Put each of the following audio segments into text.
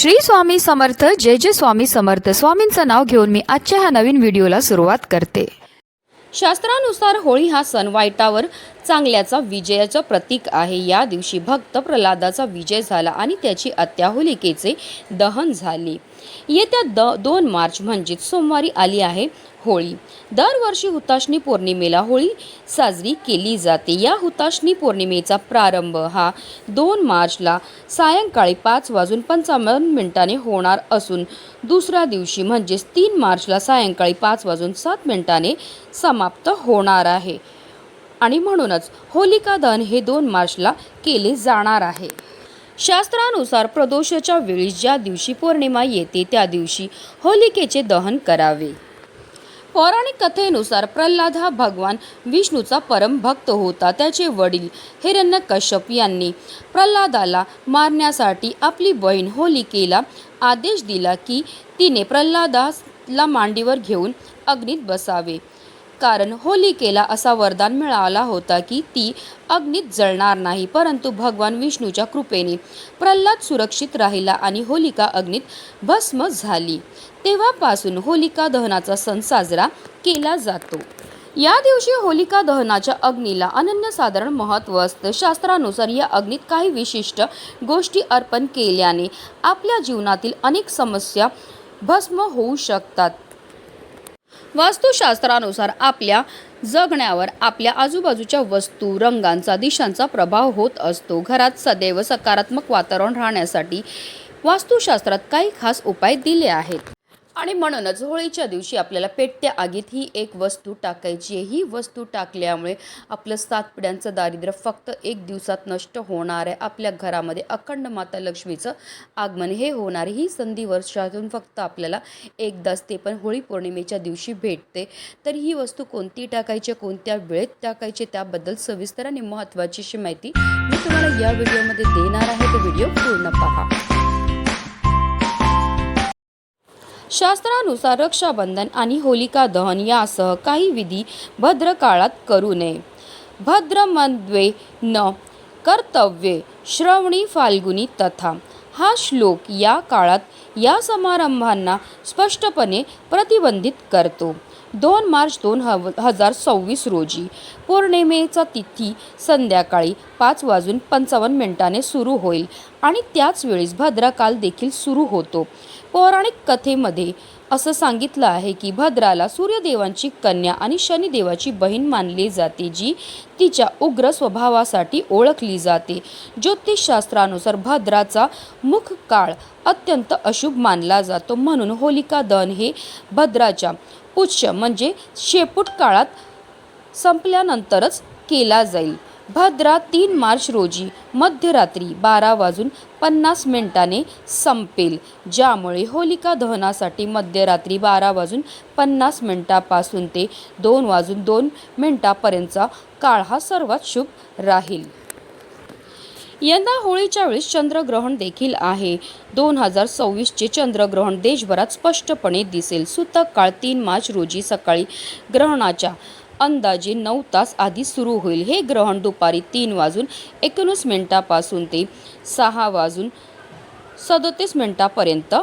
श्री स्वामी समर्थ. जय जय स्वामी समर्थ. स्वामींचं नाव घेऊन मी आजच्या ह्या नवीन व्हिडिओला सुरुवात करते. शास्त्रानुसार होळी हा सण वाईटावर चांगल्याचा विजयाचं प्रतीक आहे. या दिवशी भक्त प्रल्हादाचा विजय झाला आणि त्याची आत्या होलिकेचे दहन झाले. येत्या 2 मार्च म्हणजे सोमवारी आली आहे होळी. दरवर्षी हुताशनी पौर्णिमेला होळी साजरी केली जाते. या हुताशनी पौर्णिमेचा प्रारंभ हा 2 मार्चला सायंकाळी 5:55 होणार असून दुसऱ्या दिवशी म्हणजेच 3 मार्चला सायंकाळी 5:07 समाप्त होणार आहे. आणि म्हणूनच होलिका दहन हे 2 मार्चला केले जाणार आहे. शास्त्रानुसार प्रदोषाच्या वेळी ज्या दिवशी पौर्णिमा येते त्या दिवशी होलिकेचे दहन करावे. पौराणिक कथेनुसार प्रल्हाद हा भगवान विष्णूचा परम भक्त होता. त्याचे वडील हिरण्यकश्यप यांनी प्रल्हादाला मारण्यासाठी आपली बहीण होलिकेला आदेश दिला की तिने प्रल्हादाला मांडीवर घेऊन अग्नीत बसावे, कारण होलिकेला असा वरदान मिळाला होता की ती अग्नीत जळणार नाही. परंतु भगवान विष्णूच्या कृपेने प्रल्हाद सुरक्षित राहिला आणि होलिका अग्नीत भस्म झाली. तेव्हापासून होलिका दहनाचा सण साजरा केला जातो. या दिवशी होलिका दहनाच्या अग्नीला अनन्यसाधारण महत्त्व असतं. शास्त्रानुसार या अग्नीत काही विशिष्ट गोष्टी अर्पण केल्याने आपल्या जीवनातील अनेक समस्या भस्म होऊ शकतात. वास्तुशास्त्रानुसार आपल्या जगण्यावर आपल्या आजूबाजूच्या वस्तू, रंगांचा, दिशांचा प्रभाव होत असतो. घरात सदैव सकारात्मक वातावरण राहण्यासाठी वास्तुशास्त्रात काही खास उपाय दिले आहेत. आणि म्हणूनच होळीच्या दिवशी आपल्याला पेटत्या आगीत ही एक वस्तू टाकायची आहे. ही वस्तू टाकल्यामुळे आपलं 7 पिढ्यांचं दारिद्र्य फक्त 1 दिवसात नष्ट होणार आहे. आपल्या घरामध्ये अखंड माता लक्ष्मीचं आगमन हे होणार. ही संधी वर्षातून फक्त आपल्याला एकदाच, ते पण होळी पौर्णिमेच्या दिवशी भेटते. तर ही वस्तू कोणती टाकायची, कोणत्या वेळेत टाकायची, त्याबद्दल सविस्तर आणि महत्त्वाची अशी माहिती मी तुम्हाला या व्हिडिओमध्ये देणार आहे. तर व्हिडिओ पूर्ण पहा. शास्त्रानुसार रक्षाबंधन आणि होलिका दहन यासह काही विधी भद्र काळात करू नये. भद्रमध्ये न कर्तव्ये श्रवणी फाल्गुनी तथा हा श्लोक या काळात या समारंभांना स्पष्टपणे प्रतिबंधित करतो. 2 मार्च 2026 रोजी पौर्णिमेचा तिथी संध्याकाळी 5:55 सुरू होईल आणि त्याच वेळेस भद्रकाल देखील सुरू होतो. पौराणिक कथेमध्ये असं सांगितलं आहे की भद्राला सूर्यदेवांची कन्या आणि शनिदेवाची बहीण मानली जाते, जी तिच्या उग्र स्वभावासाठी ओळखली जाते. ज्योतिषशास्त्रानुसार भद्राचा मुख काळ अत्यंत अशुभ मानला जातो. म्हणून होलिका दहन हे भद्राच्या पुच्छ म्हणजे शेपूट काळात संपल्यानंतरच केला जाईल. भद्रा 3 मार्च रोजी मध्यरात्री 12:50 संपेल, ज्यामुळे होलिका दहनासाठी मध्यरात्री 12:50 पासून ते 2:02 पर्यंतचा काळ हा सर्वात शुभ राहील. यंदा होळीच्या वेळेस चंद्रग्रहण देखील आहे. 2026चे चंद्रग्रहण देशभरात स्पष्टपणे दिसेल. सूतक काळ 3 मार्च रोजी सकाळी ग्रहणाच्या अंदाजे 9 तास आधी सुरू होईल. हे ग्रहण दुपारी 3:19 पासून ते 6:37 पर्यंत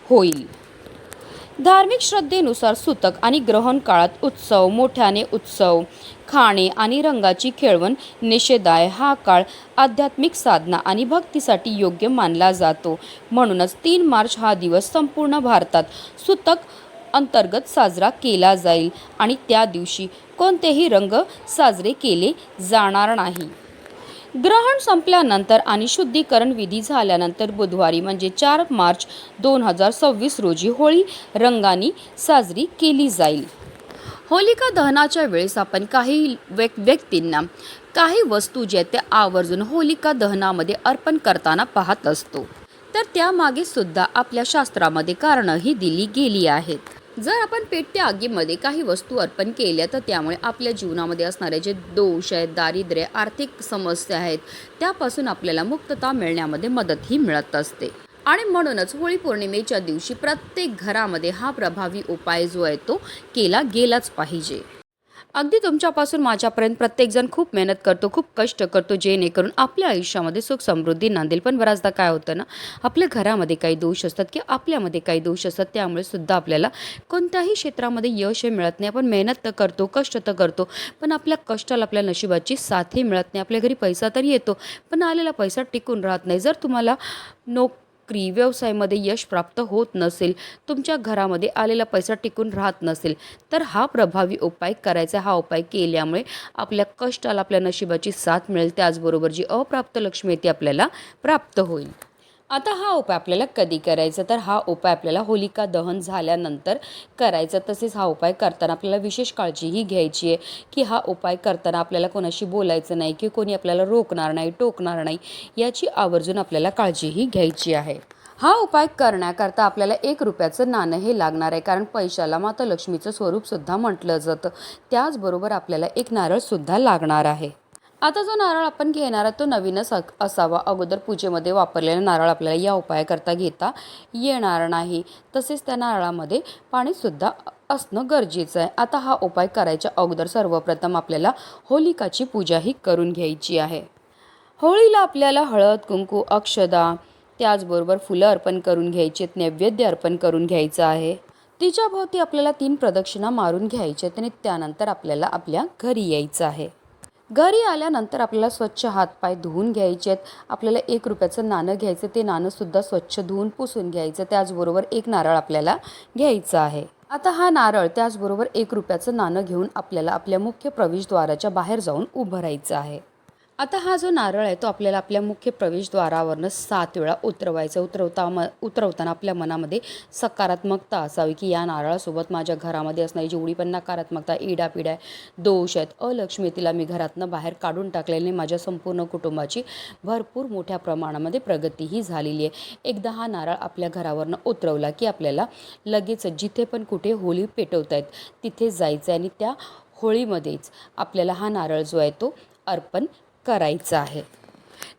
होईल. धार्मिक श्रद्धेनुसार सूतक आणि ग्रहण काळात उत्सव, मोठ्याने उत्सव, खाणे आणि रंगाची खेळवण निषेध आहे. हा काळ आध्यात्मिक साधना आणि भक्तीसाठी योग्य मानला जातो. म्हणूनच 3 मार्च हा दिवस संपूर्ण भारतात सूतक अंतर्गत साजरा केला जाईल आणि त्या दिवशी कोणतेही रंग साजरे केले जाणार नाही. ग्रहण संपल्यानंतर आणि शुद्धीकरण विधी झाल्यानंतर बुधवारी म्हणजे 4 मार्च 2026 रोजी होळी रंगानी साजरी केली जाईल. होलिका दहनाच्या वेळेस आपण काही व्यक्तींना काही वस्तू ज्या त्या आवर्जून होलिका दहनामध्ये अर्पण करताना पाहत असतो. तर त्यामागे सुद्धा आपल्या शास्त्रामध्ये कारणंही दिली गेली आहेत. जर आपण पेटत्या आगीमध्ये काही वस्तू अर्पण केल्या तर त्यामुळे आपल्या जीवनामध्ये असणारे जे दोष आहेत, दारिद्र्य, आर्थिक समस्या आहेत, त्यापासून आपल्याला मुक्तता मिळण्यामध्ये मदतही मिळत असते. आणि म्हणूनच होळी पौर्णिमेच्या दिवशी प्रत्येक घरामध्ये हा प्रभावी उपाय जो आहे तो केला गेलाच पाहिजे. अगदी तुमच्यापासून माझ्यापर्यंत प्रत्येकजण खूप मेहनत करतो, खूप कष्ट करतो, जेणेकरून आपल्या आयुष्यामध्ये सुख समृद्धी नांदेल. पण बऱ्याचदा काय होतं ना, आपल्या घरामध्ये काही दोष असतात किंवा आपल्यामध्ये काही दोष असतात, त्यामुळे सुद्धा आपल्याला कोणत्याही क्षेत्रामध्ये यश हे मिळत नाही. आपण मेहनत तर करतो, कष्ट तर करतो, पण आपल्या कष्टाला आपल्या नशिबाची साथही मिळत नाही. आपल्या घरी पैसा तरी येतो, पण आलेला पैसा टिकून राहत नाही. जर तुम्हाला व्यवसायामध्ये यश प्राप्त होत नसेल, तुमच्या घरामध्ये आलेला पैसा टिकून राहत नसेल, तर हा प्रभावी उपाय करायचा. हा उपाय केल्यामुळे आपल्या कष्टाला आपल्या नशिबाची साथ मिळेल, त्याचबरोबर जी अप्राप्त लक्ष्मी आहे ती आपल्याला प्राप्त होईल. आता हा उपाय आपल्याला कधी करायचा, तर हा उपाय आपल्याला होलिका दहन झाल्यानंतर करायचा. तसेच हा उपाय करताना आपल्याला विशेष काळजीही घ्यायची आहे, की हा उपाय करताना आपल्याला कोणाशी बोलायचं नाही, की कोणी आपल्याला रोखणार नाही, टोकणार नाही, याची आवर्जून आपल्याला काळजीही घ्यायची आहे. हा उपाय करण्याकरता आपल्याला 1 रुपयाचं नाणं हे लागणार आहे, कारण पैशाला माता लक्ष्मीचं स्वरूपसुद्धा म्हटलं जातं. त्याचबरोबर आपल्याला एक नारळसुद्धा लागणार आहे. आता जो नारळ आपण घेणार आहोत तो नवीनच असावा. अगोदर पूजेमध्ये वापरलेला नारळ आपल्याला या उपायाकरता घेता येणार नाही. तसेच त्या नारळामध्ये पाणीसुद्धा असणं गरजेचं आहे. आता हा उपाय करायच्या अगोदर सर्वप्रथम आपल्याला होलिकाची पूजाही करून घ्यायची आहे. होळीला आपल्याला हळद, कुंकू, अक्षदा, त्याचबरोबर फुलं अर्पण करून घ्यायची, नैवेद्य अर्पण करून घ्यायचं आहे. तिच्या भोवती आपल्याला 3 प्रदक्षिणा मारून घ्यायच्या आणि त्यानंतर आपल्याला आपल्या घरी यायचं आहे. घरी आल्यानंतर आपल्याला स्वच्छ हातपाय धुवून घ्यायचे आहेत. आपल्याला 1 रुपयाचं नाणं घ्यायचं, ते नाणंसुद्धा स्वच्छ धुवून पुसून घ्यायचं. त्याचबरोबर एक नारळ आपल्याला घ्यायचा आहे. आता हा नारळ त्याचबरोबर 1 रुपयाचं नाणं घेऊन आपल्याला आपल्या मुख्य प्रवेशद्वाराच्या बाहेर जाऊन उभं राहायचं आहे. आता हा जो नारळ आहे तो आपल्याला आपल्या मुख्य प्रवेशद्वारावरनं 7 वेळा उतरवायचा. उतरवताना आपल्या मनामध्ये सकारात्मकता असावी, की या नारळासोबत माझ्या घरामध्ये असणारी जेवढी पण नकारात्मकता, इडापिडा, दोष आहेत, अलक्ष्मी, तिला मी घरातनं बाहेर काढून टाकलेली, माझ्या संपूर्ण कुटुंबाची भरपूर मोठ्या प्रमाणामध्ये प्रगतीही झालेली आहे. एकदा हा नारळ आपल्या घरावरनं उतरवला की आपल्याला लगेच जिथे पण कुठे होळी पेटवतायत तिथे जायचं आहे आणि त्या होळीमध्येच आपल्याला हा नारळ जो आहे तो अर्पण करायचं आहे.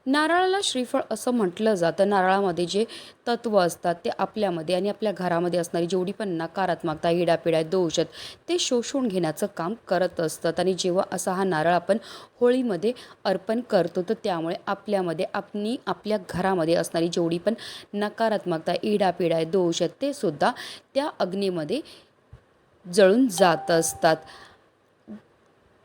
नारळाला श्रीफळ असं म्हटलं जातं. नारळामध्ये जे तत्व असतात ते आपल्यामध्ये आणि आपल्या घरामध्ये असणारी जेवढी पण नकारात्मकता, इडापिडा, दोष आहेत ते शोषून घेण्याचं काम करत असतात. आणि जेव्हा असा हा नारळ आपण होळीमध्ये अर्पण करतो, तर त्यामुळे आपल्यामध्ये आपल्या घरामध्ये असणारी जेवढी पण नकारात्मकता, इडापिडा, दोष आहेत ते सुद्धा त्या अग्नीमध्ये जळून जात असतात.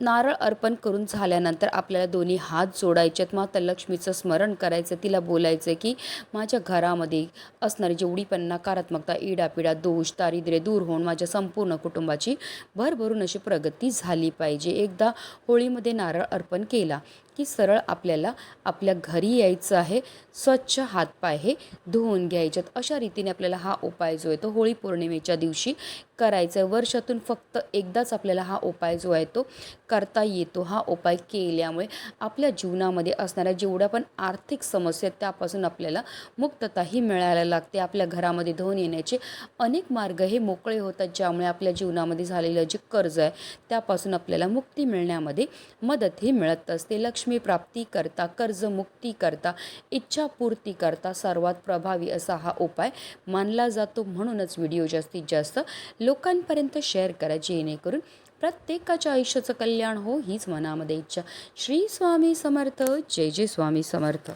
नारळ अर्पण करून झाल्यानंतर आपल्याला दोन्ही हात जोडायचे आहेत. माता लक्ष्मीचं स्मरण करायचं, तिला बोलायचं की माझ्या घरामध्ये असणारी जेवढी पण नकारात्मकता, इडापिडा, दोष, दारिद्र्य दूर होऊन माझ्या संपूर्ण कुटुंबाची भरभरून अशी प्रगती झाली पाहिजे. एकदा होळीमध्ये नारळ अर्पण केला की सरळ आपल्याला आपल्या घरी यायचं आहे. स्वच्छ हातपाय हे धुवून घ्यायच्यात. अशा रीतीने आपल्याला हा उपाय जो आहे तो होळी पौर्णिमेच्या दिवशी करायचा आहे. वर्षातून फक्त एकदाच आपल्याला हा उपाय जो आहे तो करता येतो. हा उपाय केल्यामुळे आपल्या जीवनामध्ये असणाऱ्या जेवढ्या पण आर्थिक समस्या आहेत त्यापासून आपल्याला मुक्तताही मिळायला लागते. आपल्या घरामध्ये धन येण्याचे अनेक मार्ग हे मोकळे होतात, ज्यामुळे आपल्या जीवनामध्ये झालेलं जे कर्ज आहे त्यापासून आपल्याला मुक्ती मिळण्यामध्ये मदतही मिळत असते. लक्ष्मी प्राप्ती करता, कर्जमुक्ती करता, इच्छापूर्ती करता सर्वात प्रभावी असा हा उपाय मानला जातो. म्हणूनच व्हिडिओ जास्तीत जास्त लोकांपर्यंत शेअर करा, जेणेकरून प्रत्येकाच्या आयुष्याचं कल्याण हो हीच मनामध्ये इच्छा. श्री स्वामी समर्थ. जय जय स्वामी समर्थ.